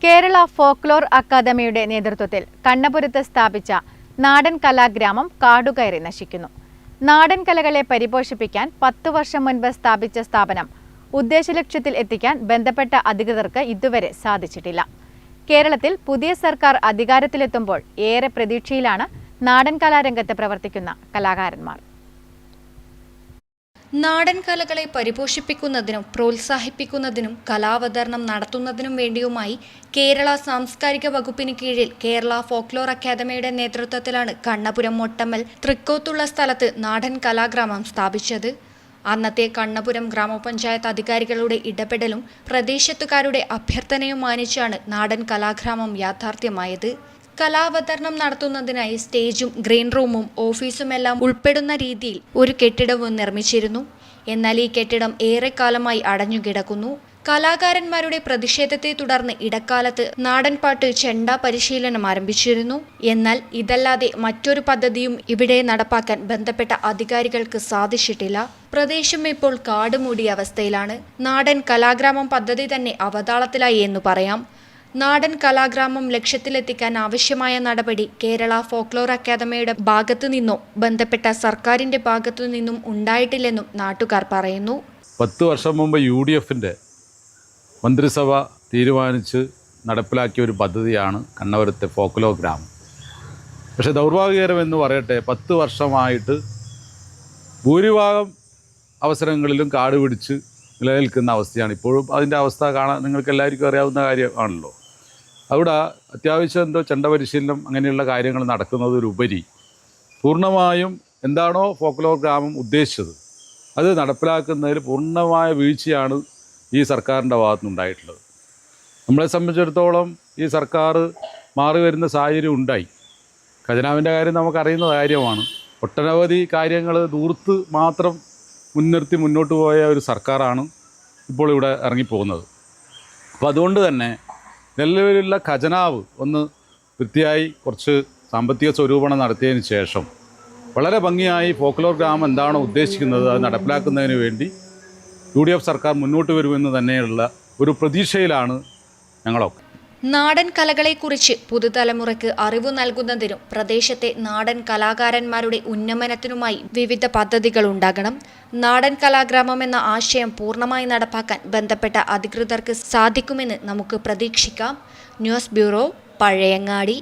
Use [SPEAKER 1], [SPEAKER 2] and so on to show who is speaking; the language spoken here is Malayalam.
[SPEAKER 1] കേരള ഫോക്ലോർ അക്കാദമിയുടെ നേതൃത്വത്തിൽ കണ്ണപുരത്ത് സ്ഥാപിച്ച നാടൻ കലാഗ്രാമം കാടുകയറി നശിക്കുന്നു. നാടൻ കലകളെ പരിപോഷിപ്പിക്കാൻ 10 വർഷം മുൻപ് സ്ഥാപിച്ച സ്ഥാപനം ഉദ്ദേശലക്ഷ്യത്തിൽ എത്തിക്കാൻ ബന്ധപ്പെട്ട അധികൃതർക്ക് ഇതുവരെ സാധിച്ചിട്ടില്ല. കേരളത്തിൽ പുതിയ സർക്കാർ അധികാരത്തിലെത്തുമ്പോൾ ഏറെ പ്രതീക്ഷയിലാണ് നാടൻ കലാരംഗത്ത് പ്രവർത്തിക്കുന്ന കലാകാരന്മാർ.
[SPEAKER 2] നാടൻ കലകളെ പരിപോഷിപ്പിക്കുന്നതിനും പ്രോത്സാഹിപ്പിക്കുന്നതിനും കലാവതരണം നടത്തുന്നതിനും വേണ്ടിയുമായി കേരള സാംസ്കാരിക വകുപ്പിന് കീഴിൽ കേരള ഫോക്ലോർ അക്കാദമിയുടെ നേതൃത്വത്തിലാണ് കണ്ണപുരം മൊട്ടമ്മൽ തൃക്കോത്തുള്ള സ്ഥലത്ത് നാടൻ കലാഗ്രാമം സ്ഥാപിച്ചത്. അന്നത്തെ കണ്ണപുരം ഗ്രാമപഞ്ചായത്ത് അധികാരികളുടെ ഇടപെടലും പ്രദേശത്തുകാരുടെ അഭ്യർത്ഥനയും മാനിച്ചാണ് നാടൻ കലാഗ്രാമം യാഥാർത്ഥ്യമായത്. കലാവതരണം നടത്തുന്നതിനായി സ്റ്റേജും ഗ്രീൻ റൂമും ഓഫീസുമെല്ലാം ഉൾപ്പെടുന്ന രീതിയിൽ ഒരു കെട്ടിടവും നിർമ്മിച്ചിരുന്നു. എന്നാൽ ഈ കെട്ടിടം ഏറെക്കാലമായി അടഞ്ഞുകിടക്കുന്നു. കലാകാരന്മാരുടെ പ്രതിഷേധത്തെ തുടർന്ന് ഇടക്കാലത്ത് നാടൻപാട്ട് ചെണ്ട പരിശീലനം ആരംഭിച്ചിരുന്നു. എന്നാൽ ഇതല്ലാതെ മറ്റൊരു പദ്ധതിയും ഇവിടെ നടപ്പാക്കാൻ ബന്ധപ്പെട്ട അധികാരികൾക്ക് സാധിച്ചിട്ടില്ല. പ്രദേശം ഇപ്പോൾ കാടുമൂടിയ അവസ്ഥയിലാണ്. നാടൻ കലാഗ്രാമം പദ്ധതി തന്നെ അവതാളത്തിലായി എന്ന് പറയാം. നാടൻ കലാഗ്രാമം ലക്ഷ്യത്തിലെത്തിക്കാൻ ആവശ്യമായ നടപടി കേരള ഫോക്ലോർ അക്കാദമിയുടെ ഭാഗത്തു നിന്നോ ബന്ധപ്പെട്ട സർക്കാരിന്റെ ഭാഗത്തു നിന്നും ഉണ്ടായിട്ടില്ലെന്നും നാട്ടുകാർ പറയുന്നു.
[SPEAKER 3] 10 വർഷം മുമ്പ് UDFന്റെ മന്ത്രിസഭ തീരുമാനിച്ച് നടപ്പിലാക്കിയ ഒരു പദ്ധതിയാണ് കണ്ണപുരത്തെ ഫോക്ലോർ ഗ്രാമം. പക്ഷേ ദൗർഭാഗ്യകരമെന്ന് പറയട്ടെ, 10 വർഷമായിട്ട് ഭൂരിഭാഗം അവസരങ്ങളിലും കാട് പിടിച്ച് നിലനിൽക്കുന്ന അവസ്ഥയാണ്. ഇപ്പോഴും അതിൻ്റെ അവസ്ഥ കാണാൻ നിങ്ങൾക്ക് എല്ലാവർക്കും അറിയാവുന്ന കാര്യമാണല്ലോ. അവിടെ അത്യാവശ്യം എന്തോ ചെണ്ട പരിശീലനം അങ്ങനെയുള്ള കാര്യങ്ങൾ നടക്കുന്നതിലുപരി പൂർണ്ണമായും എന്താണോ ഫോക്ലോർ ഗ്രാമം ഉദ്ദേശിച്ചത് അത് നടപ്പിലാക്കുന്നതിൽ പൂർണ്ണമായ വീഴ്ചയാണ് ഈ സർക്കാരിൻ്റെ ഭാഗത്തുനിന്നുണ്ടായിട്ടുള്ളത്. നമ്മളെ സംബന്ധിച്ചിടത്തോളം ഈ സർക്കാർ മാറി വരുന്ന സാഹചര്യം ഉണ്ടായി. ഖജനാവിൻ്റെ കാര്യം നമുക്കറിയുന്ന കാര്യമാണ്. ഒട്ടനവധി കാര്യങ്ങൾ ദൂർത്ത് മാത്രം മുൻനിർത്തി മുന്നോട്ട് പോയ ഒരു സർക്കാരാണ് ഇപ്പോൾ ഇവിടെ ഇറങ്ങിപ്പോകുന്നത്. അപ്പോൾ അതുകൊണ്ട് തന്നെ നിലവിലുള്ള ഖജനാവ് ഒന്ന് വൃത്തിയായി കുറച്ച് സാമ്പത്തിക സ്വരൂപണം നടത്തിയതിന് ശേഷം വളരെ ഭംഗിയായി ഫോക്ലോർ ഗ്രാമം എന്താണോ ഉദ്ദേശിക്കുന്നത് അത് നടപ്പിലാക്കുന്നതിന് വേണ്ടി UDF സർക്കാർ മുന്നോട്ട് വരുമെന്ന് തന്നെയുള്ള ഒരു പ്രതീക്ഷയിലാണ് ഞങ്ങളൊക്കെ.
[SPEAKER 2] നാടൻ കലകളെക്കുറിച്ച് പുതുതലമുറയ്ക്ക് അറിവ് നൽകുന്നതിനും പ്രദേശത്തെ നാടൻ കലാകാരന്മാരുടെ ഉന്നമനത്തിനുമായി വിവിധ പദ്ധതികൾ ഉണ്ടാകണം. നാടൻ കലാഗ്രാമം എന്ന ആശയം പൂർണ്ണമായി നടപ്പാക്കാൻ ബന്ധപ്പെട്ട അധികൃതർക്ക് സാധിക്കുമെന്ന് നമുക്ക് പ്രതീക്ഷിക്കാം. News bureau, Pazhayangadi.